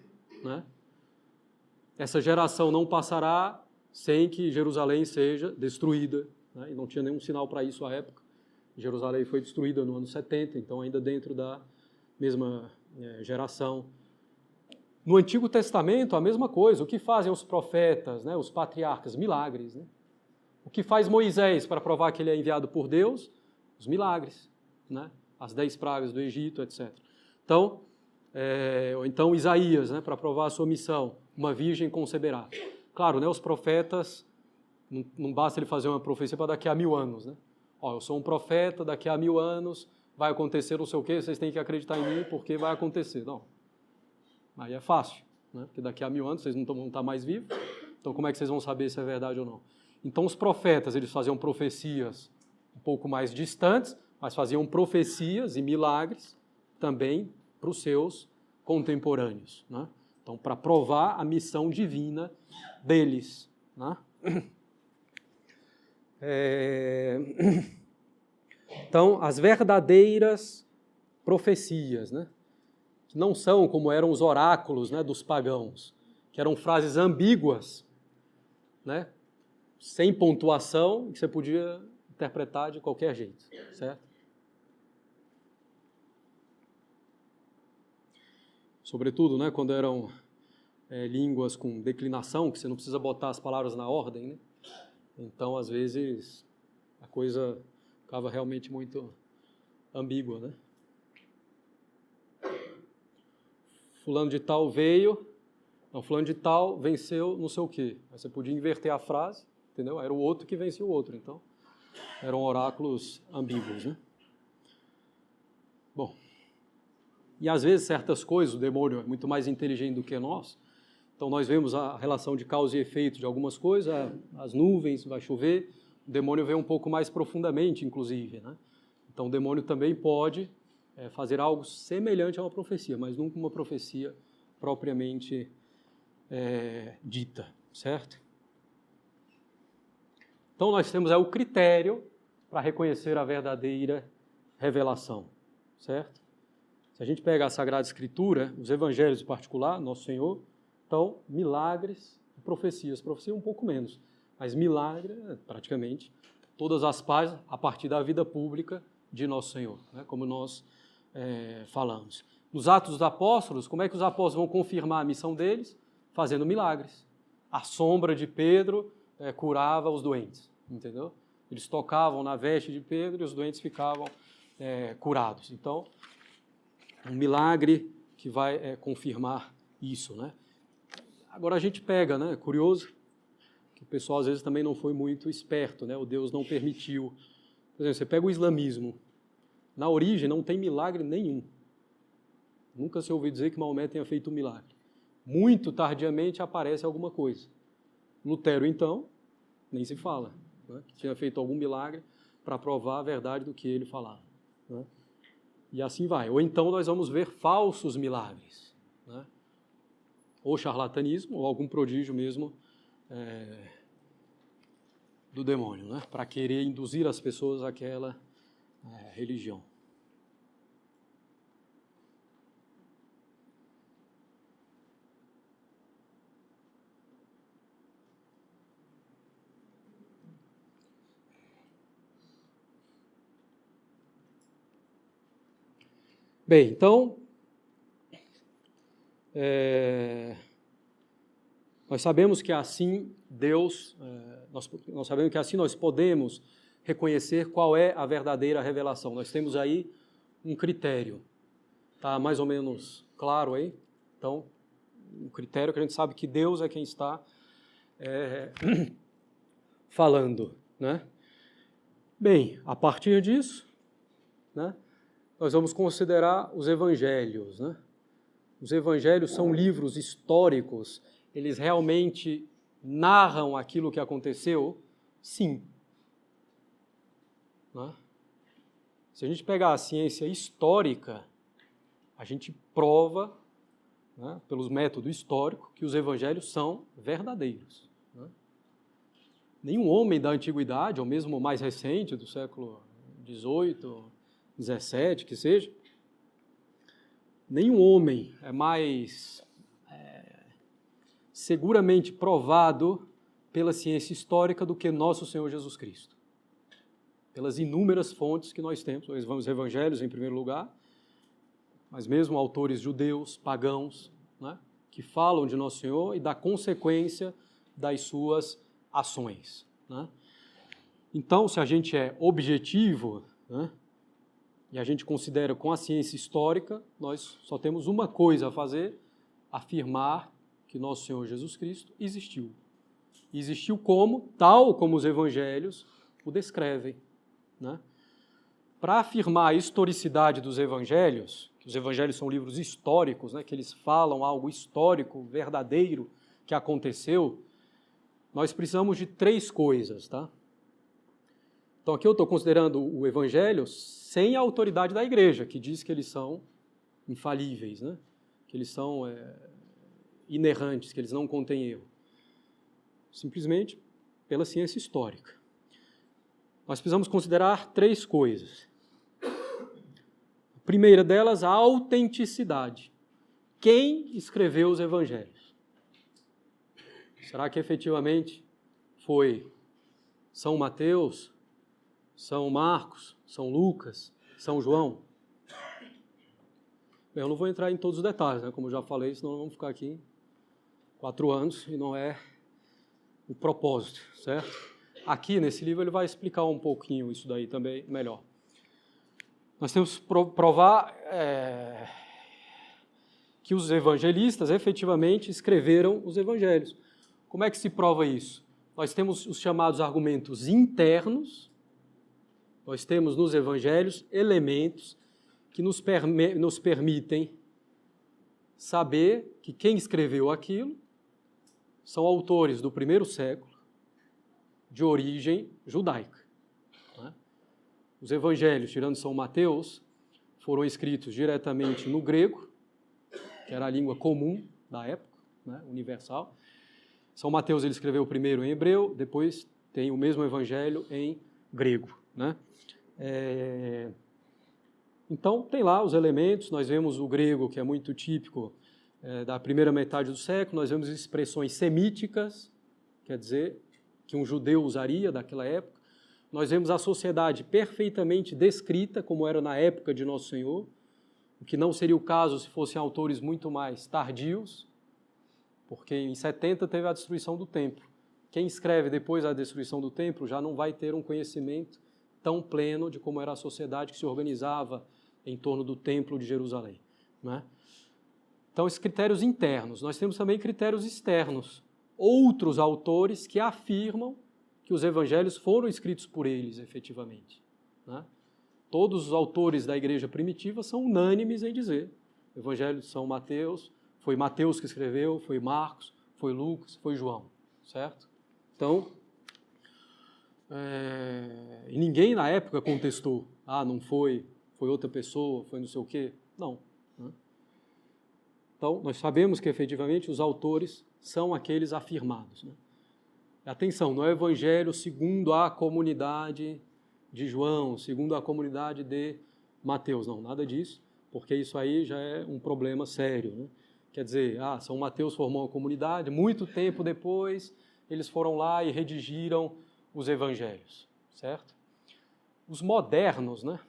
A: né? Essa geração não passará sem que Jerusalém seja destruída, né? E não tinha nenhum sinal para isso à época. Jerusalém foi destruída no ano 70, então ainda dentro da mesma geração. No Antigo Testamento, a mesma coisa. O que fazem os profetas, né, os patriarcas? Milagres, né? O que faz Moisés para provar que ele é enviado por Deus? Os milagres, né? As 10 pragas do Egito, etc. Então, ou então Isaías, né, para provar a sua missão, uma virgem conceberá. Claro, né, os profetas, não basta ele fazer uma profecia para daqui a 1000 anos, né? Ó, eu sou um profeta, daqui a 1000 anos vai acontecer não sei o quê, vocês têm que acreditar em mim porque vai acontecer. Não. Aí é fácil, né? Porque daqui a 1000 anos vocês não vão estar mais vivos, então como é que vocês vão saber se é verdade ou não? Então os profetas, eles faziam profecias um pouco mais distantes, mas faziam profecias e milagres também para os seus contemporâneos, né? Então, para provar a missão divina deles, né? Então, as verdadeiras profecias, né? Que não são como eram os oráculos, né, dos pagãos, que eram frases ambíguas, né, sem pontuação, que você podia interpretar de qualquer jeito, certo? Sobretudo, né, quando eram línguas com declinação, que você não precisa botar as palavras na ordem, né? Então, às vezes, a coisa ficava realmente muito ambígua, né? Fulano de tal veio, não, fulano de tal venceu não sei o quê. Aí você podia inverter a frase, entendeu? Era o outro que vencia o outro, então eram oráculos ambíguos, né? Bom, e às vezes certas coisas, o demônio é muito mais inteligente do que nós, então nós vemos a relação de causa e efeito de algumas coisas, as nuvens, vai chover, o demônio vê um pouco mais profundamente, inclusive, né? Então o demônio também pode fazer algo semelhante a uma profecia, mas nunca uma profecia propriamente dita, certo? Então nós temos o critério para reconhecer a verdadeira revelação, certo? Se a gente pega a Sagrada Escritura, os Evangelhos em particular, Nosso Senhor, então milagres e profecias. Profecia um pouco menos, mas milagre, praticamente, todas as páginas a partir da vida pública de Nosso Senhor, né? Como nós falamos. Nos Atos dos Apóstolos, como é que os apóstolos vão confirmar a missão deles? Fazendo milagres. A sombra de Pedro curava os doentes, entendeu? Eles tocavam na veste de Pedro e os doentes ficavam curados. Então, um milagre que vai confirmar isso, né? Agora a gente pega, né? Curioso, que o pessoal às vezes também não foi muito esperto, né? O Deus não permitiu. Por exemplo, você pega o islamismo. Na origem não tem milagre nenhum. Nunca se ouviu dizer que Maomé tenha feito um milagre. Muito tardiamente aparece alguma coisa. Lutero, então, nem se fala, né? Que tinha feito algum milagre para provar a verdade do que ele falava, né? E assim vai. Ou então nós vamos ver falsos milagres, né? Ou charlatanismo, ou algum prodígio mesmo do demônio, né? Para querer induzir as pessoas àquela religião. Bem, então, Nós sabemos que assim Deus, nós sabemos que assim nós podemos reconhecer qual é a verdadeira revelação. Nós temos aí um critério. Está mais ou menos claro aí? Então, um critério que a gente sabe que Deus é quem está falando, né? Bem, a partir disso, né, nós vamos considerar os evangelhos, né? Os evangelhos são livros históricos, eles realmente narram aquilo que aconteceu? Sim. Né? Se a gente pegar a ciência histórica, a gente prova, né, pelos métodos históricos, que os evangelhos são verdadeiros. Né? Nenhum homem da antiguidade, ou mesmo mais recente, do século XVIII, XVII, que seja, nenhum homem é mais seguramente provado pela ciência histórica do que nosso Senhor Jesus Cristo. Pelas inúmeras fontes que nós temos, os evangelhos em primeiro lugar, mas mesmo autores judeus, pagãos, né, que falam de Nosso Senhor e da consequência das suas ações. Né? Então, se a gente é objetivo, né, e a gente considera com a ciência histórica, nós só temos uma coisa a fazer, afirmar que Nosso Senhor Jesus Cristo existiu. E existiu como? Tal como os evangelhos o descrevem. Né? Para afirmar a historicidade dos evangelhos, que os evangelhos são livros históricos, né, que eles falam algo histórico, verdadeiro, que aconteceu, nós precisamos de 3 coisas. Tá? Então aqui eu estou considerando o evangelho sem a autoridade da igreja, que diz que eles são infalíveis, né? Que eles são inerrantes, que eles não contêm erro. Simplesmente pela ciência histórica. Nós precisamos considerar 3 coisas. A primeira delas, a autenticidade. Quem escreveu os evangelhos? Será que efetivamente foi São Mateus, São Marcos, São Lucas, São João? Bem, eu não vou entrar em todos os detalhes, né? Como eu já falei, senão vamos ficar aqui 4 anos e não é o propósito, certo? Aqui nesse livro ele vai explicar um pouquinho isso daí também melhor. Nós temos que provar que os evangelistas efetivamente escreveram os evangelhos. Como é que se prova isso? Nós temos os chamados argumentos internos, nós temos nos evangelhos elementos que nos permitem saber que quem escreveu aquilo são autores do 1º século, de origem judaica. Né? Os evangelhos, tirando São Mateus, foram escritos diretamente no grego, que era a língua comum da época, né, universal. São Mateus ele escreveu primeiro em hebreu, depois tem o mesmo evangelho em grego. Né? Então, tem lá os elementos, nós vemos o grego, que é muito típico da primeira metade do século, nós vemos expressões semíticas, quer dizer, que um judeu usaria daquela época. Nós vemos a sociedade perfeitamente descrita, como era na época de Nosso Senhor, o que não seria o caso se fossem autores muito mais tardios, porque em 70 teve a destruição do templo. Quem escreve depois da destruição do templo já não vai ter um conhecimento tão pleno de como era a sociedade que se organizava em torno do templo de Jerusalém. Né? Então, esses critérios internos. Nós temos também critérios externos. Outros autores que afirmam que os evangelhos foram escritos por eles, efetivamente. Né? Todos os autores da igreja primitiva são unânimes em dizer: o evangelho de São Mateus, foi Mateus que escreveu, foi Marcos, foi Lucas, foi João, certo? Então, e ninguém na época contestou, não foi, foi outra pessoa, foi não sei o quê. Não. Né? Então, nós sabemos que efetivamente os autores são aqueles afirmados. Né? Atenção, não é o evangelho segundo a comunidade de João, segundo a comunidade de Mateus, não, nada disso, porque isso aí já é um problema sério. Né? Quer dizer, São Mateus formou uma comunidade, muito tempo depois eles foram lá e redigiram os evangelhos, certo? Os modernos, né,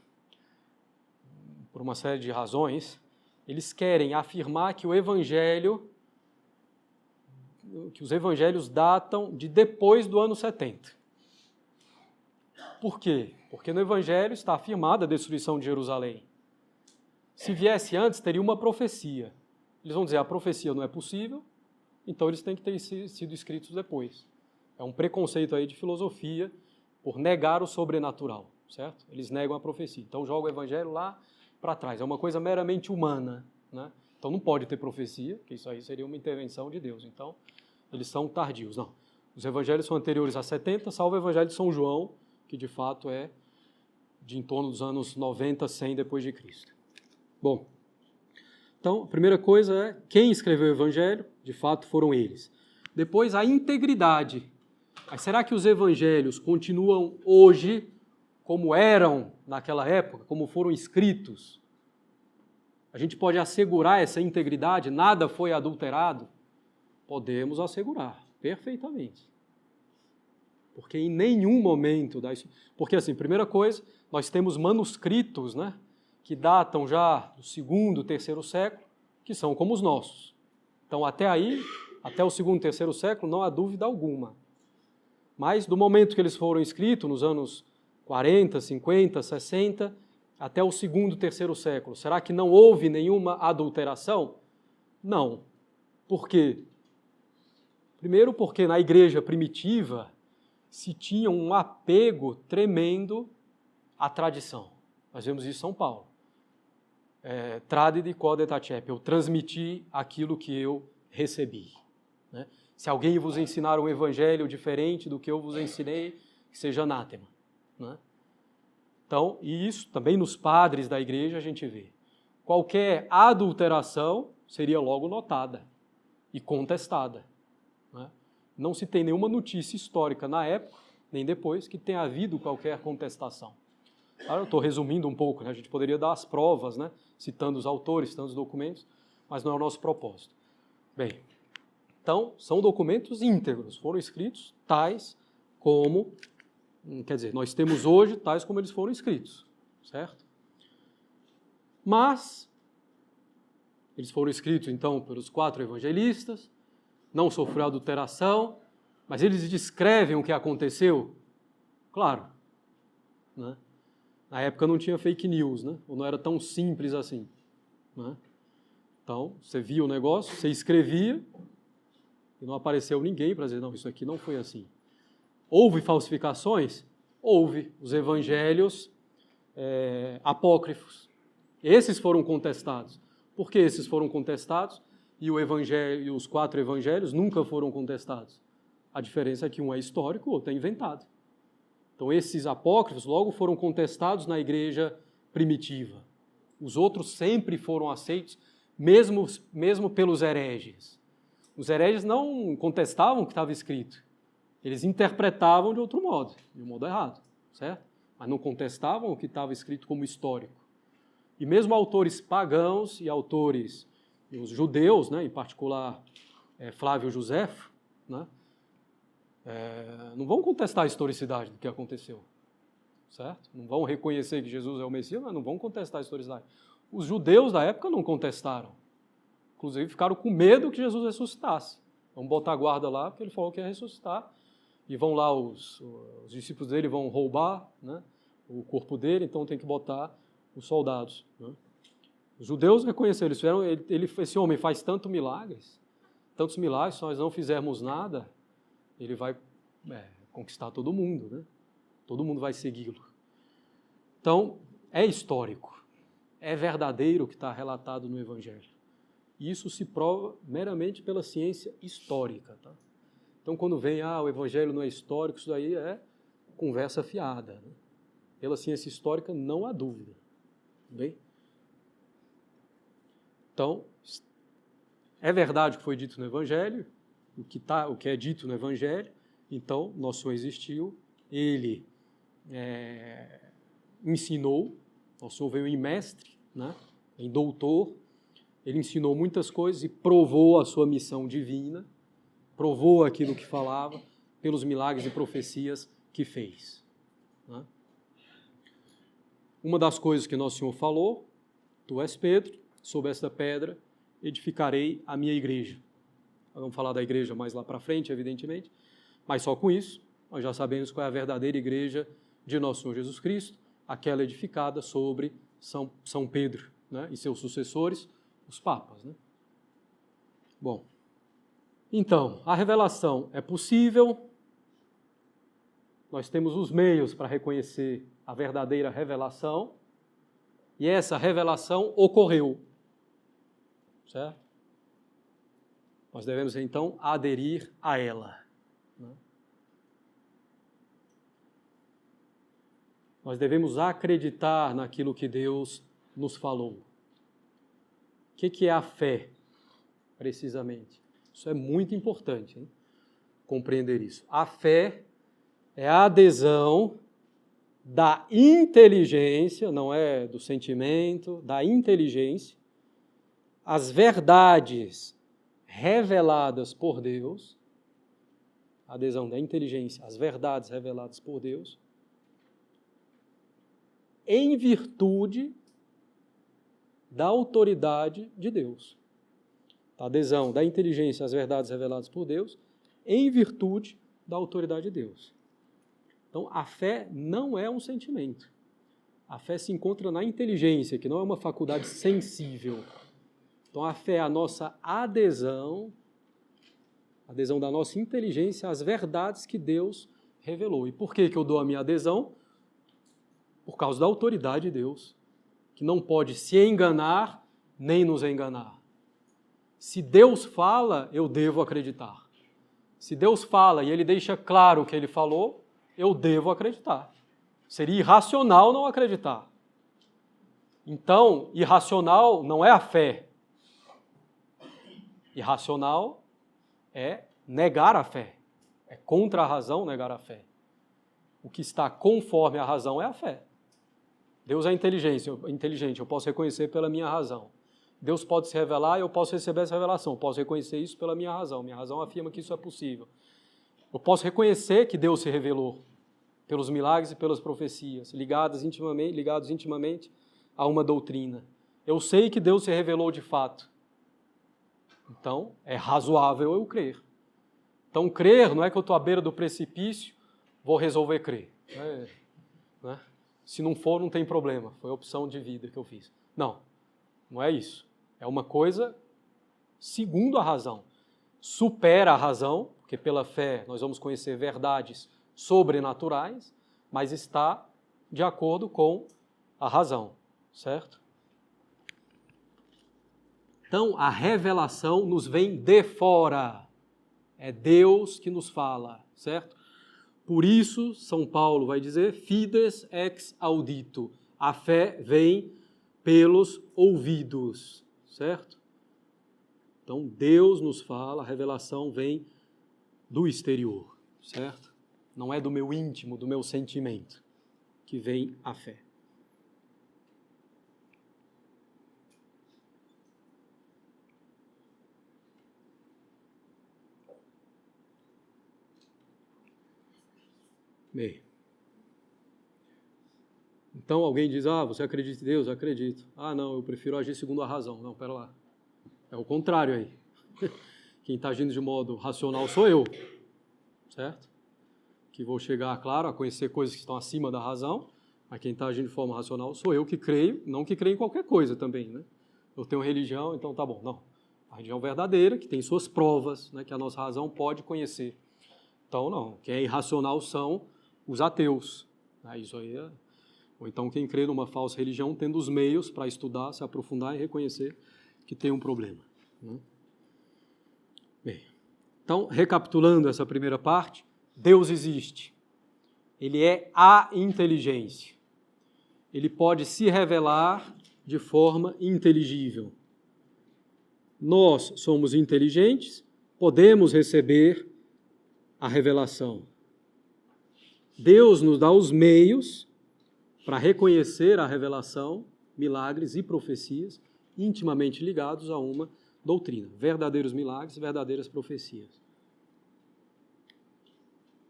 A: por uma série de razões, eles querem afirmar que o evangelho que os evangelhos datam de depois do ano 70. Por quê? Porque no evangelho está afirmada a destruição de Jerusalém. Se viesse antes, teria uma profecia. Eles vão dizer, a profecia não é possível, então eles têm que ter sido escritos depois. É um preconceito aí de filosofia por negar o sobrenatural, certo? Eles negam a profecia. Então jogam o evangelho lá para trás. É uma coisa meramente humana, né? Então não pode ter profecia, que isso aí seria uma intervenção de Deus. Então eles são tardios. Não. Os evangelhos são anteriores a 70, salvo o evangelho de São João, que de fato é de em torno dos anos 90, 100 depois de Cristo. Bom, então a primeira coisa é quem escreveu o evangelho, de fato foram eles. Depois a integridade. Mas será que os evangelhos continuam hoje como eram naquela época, como foram escritos? A gente pode assegurar essa integridade, nada foi adulterado? Podemos assegurar, perfeitamente. Porque em nenhum momento... Porque, assim, primeira coisa, nós temos manuscritos, né, que datam já do 2º, 3º século, que são como os nossos. Então, até aí, até o 2º, 3º século, não há dúvida alguma. Mas, do momento que eles foram escritos, nos anos 40, 50, 60, até o 2º, 3º século, será que não houve nenhuma adulteração? Não. Por quê? Primeiro porque na igreja primitiva se tinha um apego tremendo à tradição. Nós vemos isso em São Paulo. Tradide quod et acep, eu transmiti aquilo que eu recebi. Né? Se alguém vos ensinar um evangelho diferente do que eu vos ensinei, que seja anátema. Né? Então, e isso também nos padres da igreja a gente vê. Qualquer adulteração seria logo notada e contestada. Né? Não se tem nenhuma notícia histórica na época, nem depois, que tenha havido qualquer contestação. Claro, eu estou resumindo um pouco, né? A gente poderia dar as provas, né? Citando os autores, citando os documentos, mas não é o nosso propósito. Bem, então, são documentos íntegros, foram escritos tais como, quer dizer, nós temos hoje tais como eles foram escritos, certo? Mas, eles foram escritos, então, pelos 4 evangelistas, não sofreu adulteração, mas eles descrevem o que aconteceu? Claro. Né? Na época não tinha fake news, né? Ou não era tão simples assim. Né? Então, você via o negócio, você escrevia, e não apareceu ninguém para dizer, não, isso aqui não foi assim. Houve falsificações? Houve. Os evangelhos apócrifos. Esses foram contestados. Por que esses foram contestados? E os 4 evangelhos nunca foram contestados. A diferença é que um é histórico, o outro é inventado. Então, esses apócrifos logo foram contestados na igreja primitiva. Os outros sempre foram aceitos, mesmo pelos hereges. Os hereges não contestavam o que estava escrito. Eles interpretavam de outro modo, de um modo errado, certo? Mas não contestavam o que estava escrito como histórico. E mesmo autores pagãos e autores... os judeus, né, em particular Flávio Josefo, né, não vão contestar a historicidade do que aconteceu, certo? Não vão reconhecer que Jesus é o Messias, mas não vão contestar a historicidade. Os judeus da época não contestaram. Inclusive ficaram com medo que Jesus ressuscitasse. Vamos botar a guarda lá, porque ele falou que ia ressuscitar. E vão lá, os discípulos dele vão roubar, né, o corpo dele, então tem que botar os soldados. Né? Os judeus reconheceram, esse homem faz tantos milagres, se nós não fizermos nada, ele vai conquistar todo mundo, né? Todo mundo vai segui-lo. Então, é histórico, é verdadeiro o que está relatado no Evangelho. Isso se prova meramente pela ciência histórica. Tá? Então, quando vem, o Evangelho não é histórico, isso daí é conversa fiada. Né? Pela ciência histórica, não há dúvida. Bem? Então, é verdade o que foi dito no Evangelho, o que é dito no Evangelho, então, nosso Senhor existiu, Ele ensinou, nosso Senhor veio em mestre, né, em doutor, Ele ensinou muitas coisas e provou a sua missão divina, provou aquilo que falava, pelos milagres e profecias que fez. Né? Uma das coisas que nosso Senhor falou, tu és Pedro, sobre esta pedra edificarei a minha igreja. Nós vamos falar da igreja mais lá para frente, evidentemente, mas só com isso nós já sabemos qual é a verdadeira igreja de nosso Senhor Jesus Cristo, aquela edificada sobre São Pedro, né, e seus sucessores, os papas. Né? Bom, então, a revelação é possível, nós temos os meios para reconhecer a verdadeira revelação, e essa revelação ocorreu, certo? Nós devemos, então, aderir a ela. Né? Nós devemos acreditar naquilo que Deus nos falou. O que é a fé, precisamente? Isso é muito importante, hein? Compreender isso. A fé é a adesão da inteligência, não é do sentimento, da inteligência, às verdades reveladas por Deus, a adesão da inteligência às verdades reveladas por Deus, em virtude da autoridade de Deus. A adesão da inteligência às verdades reveladas por Deus, em virtude da autoridade de Deus. Então, a fé não é um sentimento. A fé se encontra na inteligência, que não é uma faculdade sensível. Então, a fé é a nossa adesão da nossa inteligência às verdades que Deus revelou. E por que eu dou a minha adesão? Por causa da autoridade de Deus, que não pode se enganar nem nos enganar. Se Deus fala, eu devo acreditar. Se Deus fala e Ele deixa claro o que Ele falou, eu devo acreditar. Seria irracional não acreditar. Então, irracional não é a fé. Irracional é negar a fé. É contra a razão negar a fé. O que está conforme a razão é a fé. Deus é inteligente, eu posso reconhecer pela minha razão. Deus pode se revelar e eu posso receber essa revelação. Eu posso reconhecer isso pela minha razão. Minha razão afirma que isso é possível. Eu posso reconhecer que Deus se revelou pelos milagres e pelas profecias, ligados intimamente a uma doutrina. Eu sei que Deus se revelou de fato. Então, é razoável eu crer. Então, crer não é que eu estou à beira do precipício, vou resolver crer. Né? Se não for, não tem problema. Foi a opção de vida que eu fiz. Não, não é isso. É uma coisa segundo a razão. Supera a razão, porque pela fé nós vamos conhecer verdades sobrenaturais, mas está de acordo com a razão, certo? Então, a revelação nos vem de fora. É Deus que nos fala, certo? Por isso, São Paulo vai dizer, fides ex audito. A fé vem pelos ouvidos, certo? Então, Deus nos fala, a revelação vem do exterior, certo? Não é do meu íntimo, do meu sentimento, que vem a fé. Bem, então alguém diz, você acredita em Deus? Eu acredito. Não, eu prefiro agir segundo a razão. Não, pera lá. É o contrário aí. Quem está agindo de modo racional sou eu, certo? Que vou chegar, claro, a conhecer coisas que estão acima da razão, mas quem está agindo de forma racional sou eu que creio, não que creio em qualquer coisa também, né? Eu tenho religião, então tá bom. Não. A religião verdadeira, que tem suas provas, né, que a nossa razão pode conhecer. Então, não. Quem é irracional são os ateus. Isso aí é... Ou então quem crê numa falsa religião tendo os meios para estudar, se aprofundar e reconhecer que tem um problema. Né? Bem, então, recapitulando essa primeira parte, Deus existe. Ele é a inteligência. Ele pode se revelar de forma inteligível. Nós somos inteligentes, podemos receber a revelação. Deus nos dá os meios para reconhecer a revelação, milagres e profecias intimamente ligados a uma doutrina. Verdadeiros milagres, verdadeiras profecias.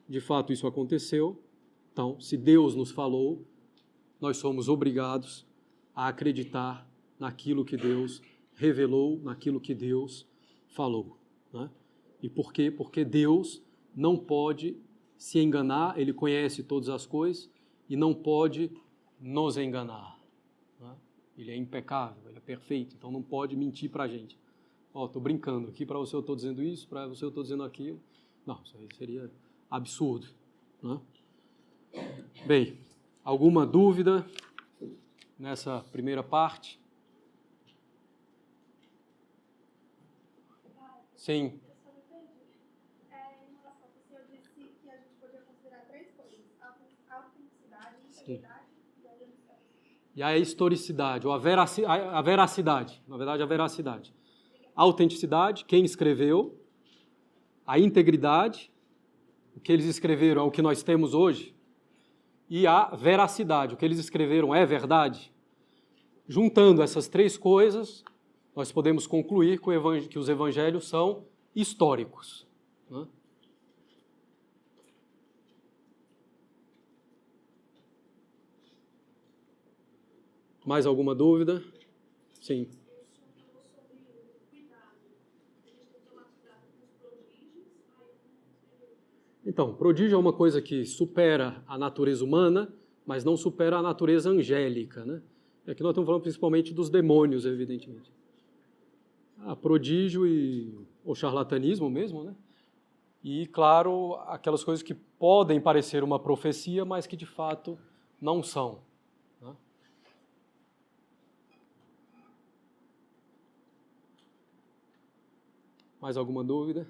A: De fato, isso aconteceu. Então, se Deus nos falou, nós somos obrigados a acreditar naquilo que Deus revelou, naquilo que Deus falou. Né? E por quê? Porque Deus não pode se enganar, Ele conhece todas as coisas e não pode nos enganar. Né? Ele é impecável, Ele é perfeito, então não pode mentir para a gente. Estou brincando aqui, para você eu estou dizendo isso, para você eu estou dizendo aquilo. Não, isso aí seria absurdo. Né? Bem, alguma dúvida nessa primeira parte? Sim. E a historicidade, ou a veracidade, na verdade a veracidade. A autenticidade, quem escreveu, a integridade, o que eles escreveram é o que nós temos hoje, e a veracidade, o que eles escreveram é verdade. Juntando essas três coisas, nós podemos concluir que os evangelhos são históricos. Né? Mais alguma dúvida? Sim. Então, prodígio é uma coisa que supera a natureza humana, mas não supera a natureza angélica, né? Aqui nós estamos falando principalmente dos demônios, evidentemente. Prodígio ou charlatanismo mesmo, né? E, claro, aquelas coisas que podem parecer uma profecia, mas que de fato não são. Né? Mais alguma dúvida?